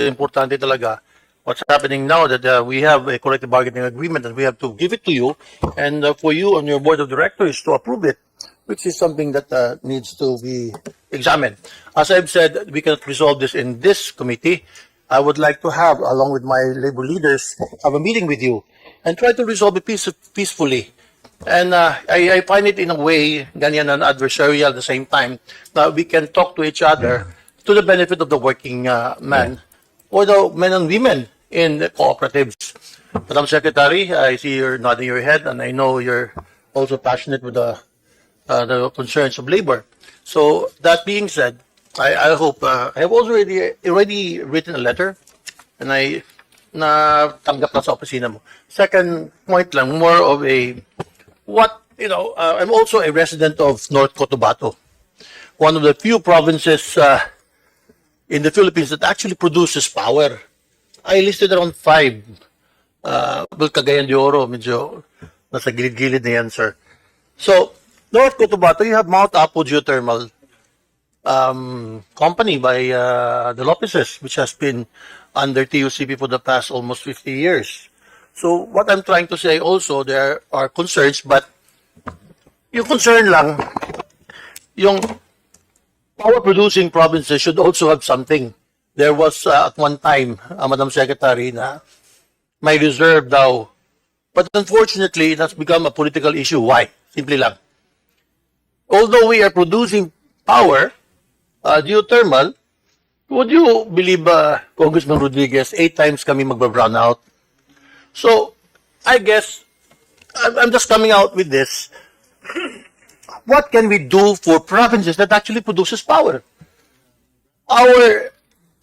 importante talaga what's happening now that we have a collective bargaining agreement and we have to give it to you and for you and your board of directors to approve it, which is something that needs to be examined. As I've said, we cannot resolve this in this committee. I would like to have, along with my labor leaders, have a meeting with you and try to resolve it peacefully. And I find it in a way, ganyan and adversarial at the same time, that we can talk to each other to the benefit of the working man or the men and women in the cooperatives. Madam Secretary, I see you're nodding your head, and I know you're also passionate with the concerns of labor. So that being said, I hope I have already written a letter, and I tanggap na sa opisina mo. Second point lang, more of a I'm also a resident of North Cotabato, one of the few provinces in the Philippines that actually produces power. I listed around 5. Cagayan de Oro, medyo nasa gilid-gilid na yan, sir. So, North Cotabato, you have Mount Apo Geothermal company by the Lopezes, which has been under TUCP for the past almost 50 years. So, what I'm trying to say also, there are concerns, but yung concern lang, yung power-producing provinces should also have something. There was at one time, Madam Secretary, na may reserve daw. But unfortunately, it has become a political issue. Why? Simply lang. Although we are producing power, geothermal, would you believe, Congressman Rodriguez, 8 times kami magba-brown out? So, I guess, I'm just coming out with this. What can we do for provinces that actually produces power? Our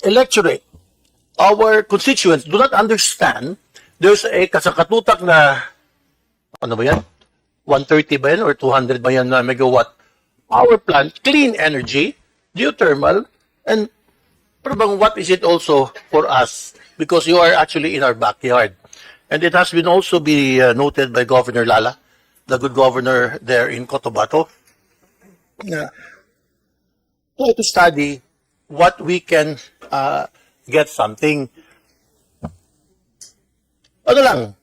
electorate, our constituents do not understand there's a kasakatutak na, ano ba yan? 130 ba yan or 200 ba yan na megawatt power plant, clean energy, geothermal, and what is it also for us? Because you are actually in our backyard. And it has been also be noted by Governor Lala, the good governor there in Cotabato, try to study what we can get something. Ano lang,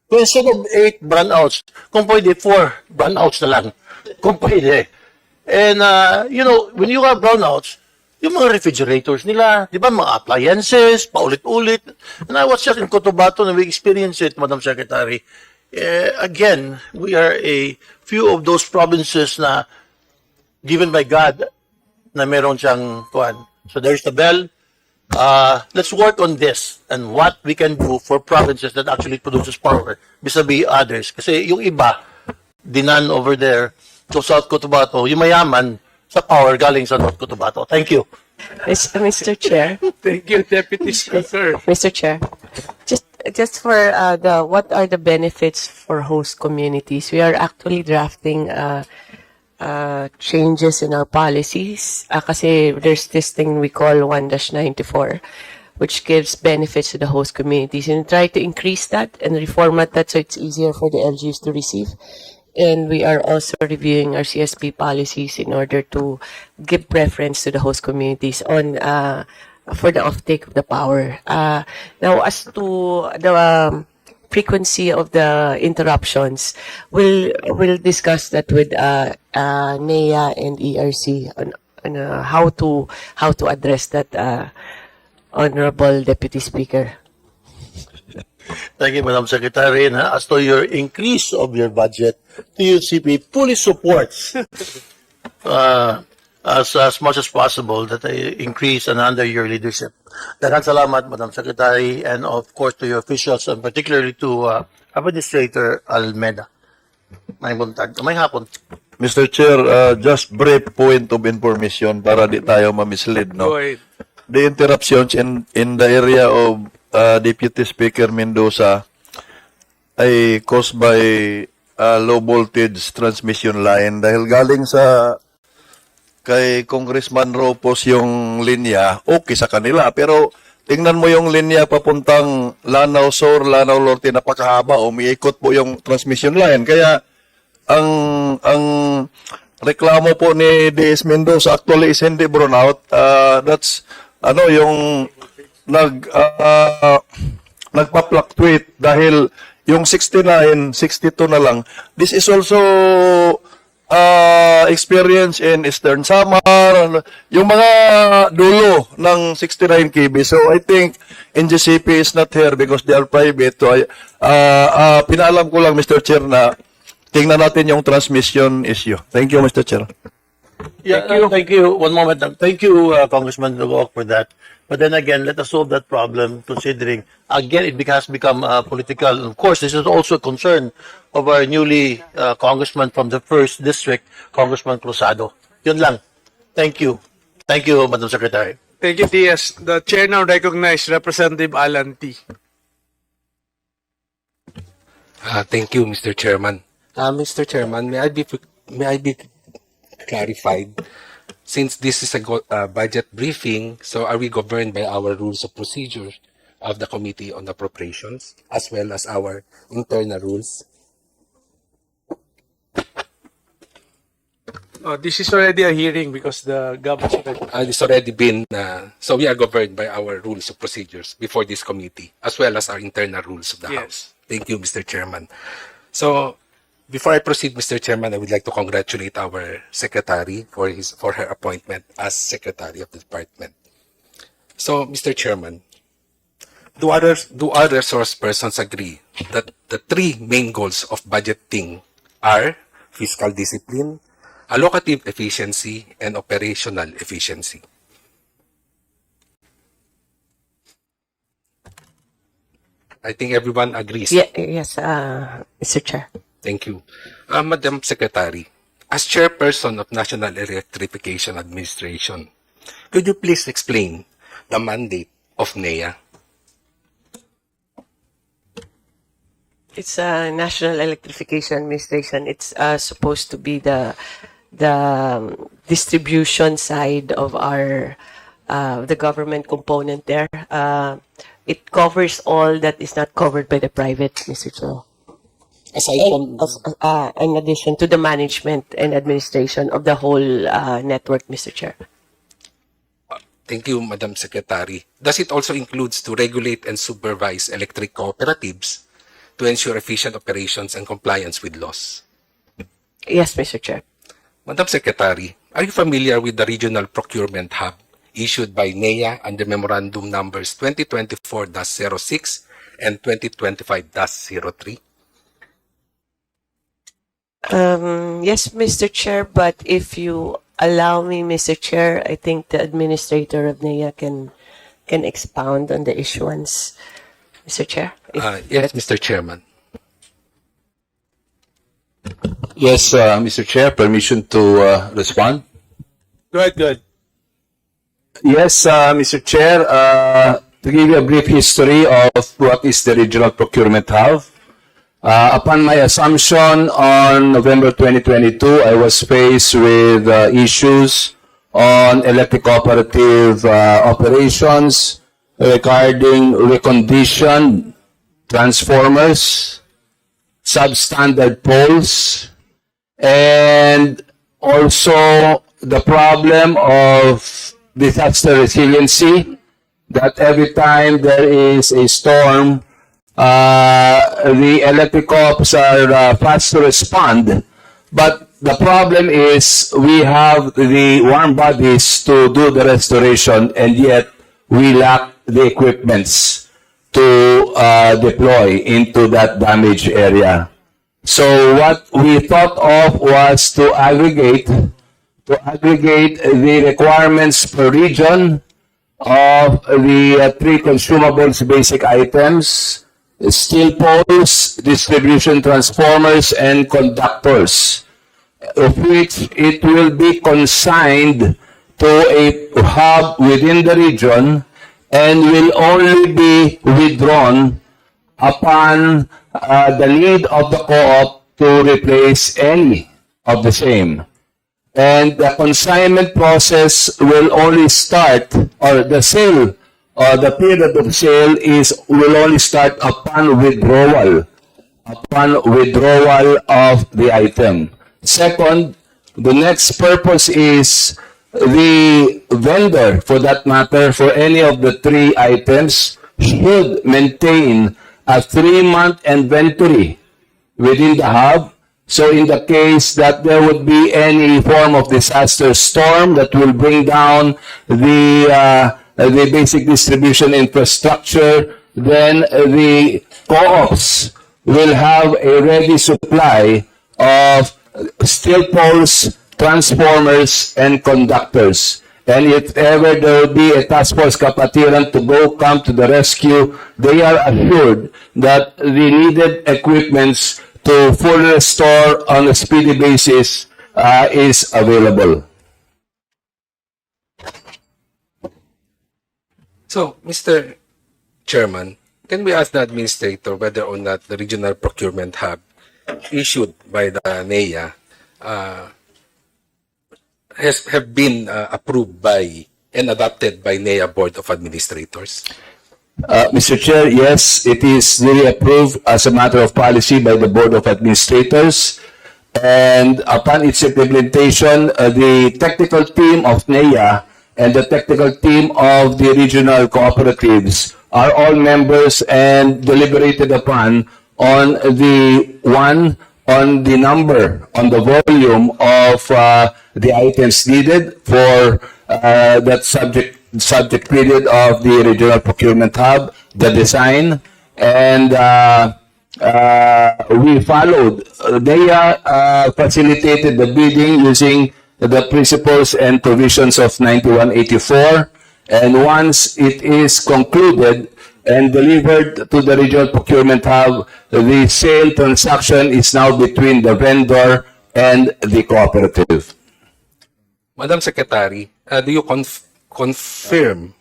instead of 8 brownouts, kung pwede 4 brownouts na lang. Kung pwede. And, when you have brownouts, yung mga refrigerators nila, di ba, mga appliances, paulit-ulit. And I was just in Cotabato and we experienced it, Madam Secretary. Again, we are a few of those provinces na given by God na meron siyang kuwan. So there's the bell. Let's work on this and what we can do for provinces that actually produces power vis-a-vis others. Kasi yung iba, dinan over there, so South Cotabato, yung mayaman sa power galing sa North Cotabato. Thank you. Mr. Chair. Thank you, Deputy Speaker. Mr. Chair. Just for what are the benefits for host communities? We are actually drafting changes in our policies. Kasi there's this thing we call 1-94, which gives benefits to the host communities, and try to increase that and reformat that so it's easier for the LGUs to receive. And we are also reviewing our CSP policies in order to give preference to the host communities on for the offtake of the power. Now, as to the frequency of the interruptions, we'll discuss that with NEA and ERC on how to address that, Honorable Deputy Speaker. Thank you, Madam Secretary. And as to your increase of your budget, TUCP fully supports as much as possible that I increase and under your leadership. Daghang salamat, Madam Secretary, and of course to your officials, and particularly to Administrator Almeda. May buntag. May hapon. Mr. Chair, just brief point of information para di tayo ma-mislead, no? Go ahead. The interruptions in the area of Deputy Speaker Mendoza ay caused by low voltage transmission line dahil galing sa kay Congressman Rufus yung linya, okay sa kanila. Pero tingnan mo yung linya papuntang Lanao Sur, Lanao Norte, napakahaba, umiikot po yung transmission line. Kaya ang reklamo po ni DS Mendoza actually is hindi brownout. That's ano yung nagpa-fluctuate dahil yung 69, 62 na lang. This is also experience in Eastern Samar, yung mga dulo ng 69 kb. So I think NGCP is not here because they are private. So pinaalam ko lang, Mr. Chair, na tingnan natin yung transmission issue. Thank you, Mr. Chair. Yeah, thank you. One moment. Thank you, Congressman Lugoc, for that. But then again, let us solve that problem, considering, again, it has become political. Of course, this is also a concern of our newly congressman from the 1st District, Congressman Cruzado. Yun lang. Thank you. Thank you, Madam Secretary. Thank you, DS. The chair now recognizes Representative Alan T. Thank you, Mr. Chairman. Mr. Chairman, may I be clarified? Since this is a budget briefing, so are we governed by our rules of procedure of the Committee on Appropriations as well as our internal rules? This is already a hearing because the government. It's already been, so we are governed by our rules of procedures before this committee as well as our internal rules of the Yes. House. Thank you, Mr. Chairman. So, before I proceed, Mr. Chairman, I would like to congratulate our secretary for her appointment as secretary of the department. So, Mr. Chairman, do other resource persons agree that the three main goals of budgeting are fiscal discipline, allocative efficiency, and operational efficiency? I think everyone agrees. Yes, Mr. Chair. Thank you. Madam Secretary, as chairperson of National Electrification Administration, could you please explain the mandate of NEA? It's a National Electrification Administration. It's supposed to be the distribution side of our the government component there. It covers all that is not covered by the private, Mr. Chair. Aside from In addition to the management and administration of the whole network, Mr. Chair. Thank you, Madam Secretary. Does it also includes to regulate and supervise electric cooperatives to ensure efficient operations and compliance with laws? Yes, Mr. Chair. Madam Secretary, are you familiar with the Regional Procurement Hub issued by NEA under Memorandum Numbers 2024-06 and 2025-03? Yes, Mr. Chair, but if you allow me, Mr. Chair, I think the administrator of NEA can expound on the issuance, Mr. Chair. Yes, Mr. Chairman. Yes, Mr. Chair, permission to respond? Go ahead. Yes, Mr. Chair, to give you a brief history of what is the Regional Procurement Hub. Upon my assumption on November 2022, I was faced with issues on electric cooperative operations regarding reconditioned transformers, substandard poles, and also the problem of disaster resiliency, that every time there is a storm, the electric ops are fast to respond. But the problem is we have the warm bodies to do the restoration, and yet we lack the equipments to deploy into that damaged area. So what we thought of was to aggregate the requirements per region of the three consumables basic items: steel poles, distribution transformers, and conductors, of which it will be consigned to a hub within the region and will only be withdrawn upon the need of the co-op to replace any of the same. And the consignment process will only start, or the sale, or the period of sale will only start upon withdrawal of the item. Second, the next purpose is the vendor, for that matter, for any of the three items, should maintain a 3-month inventory within the hub. So in the case that there would be any form of disaster storm that will bring down the basic distribution infrastructure, then the co-ops will have a ready supply of steel poles, transformers, and conductors. And if ever there will be a task force kapatiran to come to the rescue, they are assured that the needed equipments to fully restore on a speedy basis is available. So, Mr. Chairman, can we ask the administrator whether or not the regional procurement hub issued by the NEA have been approved by and adopted by NEA Board of Administrators? Mr. Chair, yes, it is really approved as a matter of policy by the Board of Administrators. And upon its implementation, the technical team of NEA and the technical team of the regional cooperatives are all members and deliberated upon on the number, on the volume of the items needed for that subject period of the regional procurement hub, the design, and we followed. They facilitated the bidding using the principles and provisions of 9184, and once it is concluded and delivered to the regional procurement hub, the sale transaction is now between the vendor and the cooperative. Madam Secretary, do you confirm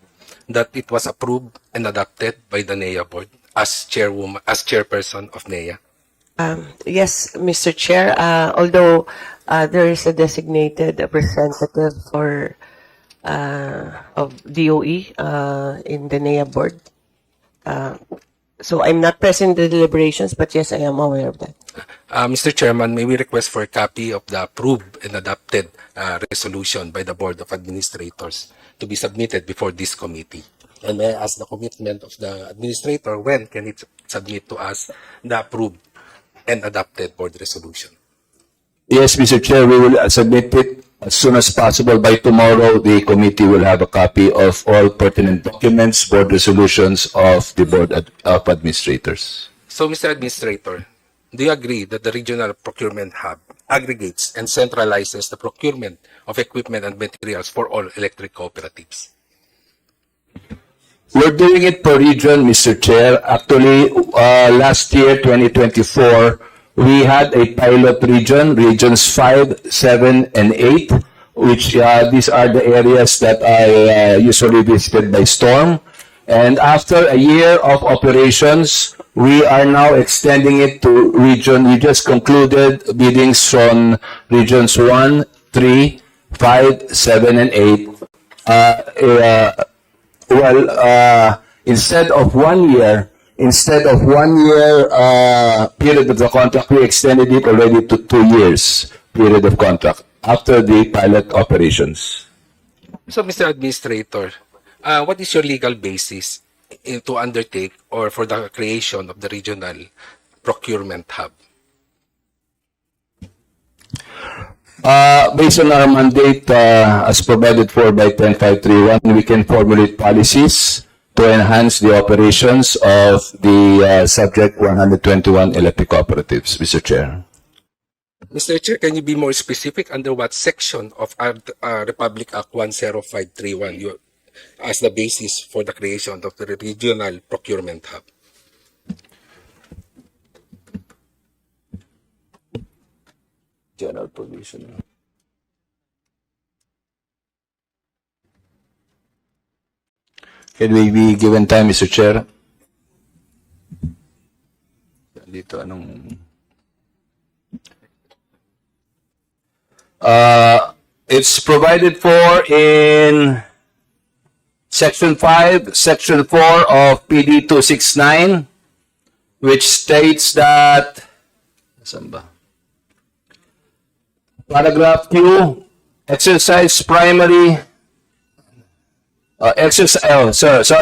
that it was approved and adopted by the NEA Board as chairperson of NEA? Yes, Mr. Chair. Although there is a designated representative for of DOE in the NEA board, so I'm not present in the deliberations, but yes, I am aware of that. Mr. Chairman, may we request for a copy of the approved and adopted resolution by the Board of Administrators to be submitted before this committee? And may I ask the commitment of the administrator, when can it submit to us the approved and adopted board resolution? Yes, Mr. Chair, we will submit it as soon as possible. By tomorrow, the committee will have a copy of all pertinent documents, board resolutions of the Board of Administrators. So, Mr. Administrator, do you agree that the Regional Procurement Hub aggregates and centralizes the procurement of equipment and materials for all electric cooperatives? We're doing it per region, Mr. Chair. Actually, last year, 2024, we had a pilot region, regions 5, 7, and 8, which these are the areas that are usually visited by storm. And after a year of operations, we are now extending it to region. We just concluded biddings from regions 1, 3, 5, 7, and 8. Instead of 1 year, period of the contract, we extended it already to 2 years period of contract after the pilot operations. So, Mr. Administrator, what is your legal basis to undertake or for the creation of the Regional Procurement Hub? Based on our mandate as provided for by 10531, we can formulate policies to enhance the operations of the subject 121 electric cooperatives, Mr. Chair. Mr. Chair, can you be more specific under what section of Republic Act 10531 you, as the basis for the creation of the Regional Procurement Hub? General provision. Can we be given time, Mr. Chair? Dito, anong... it's provided for in Section 5, Section 4 of PD 269, which states that... Saan ba? Paragraph Q, exercise primary, exercise, oh, sorry,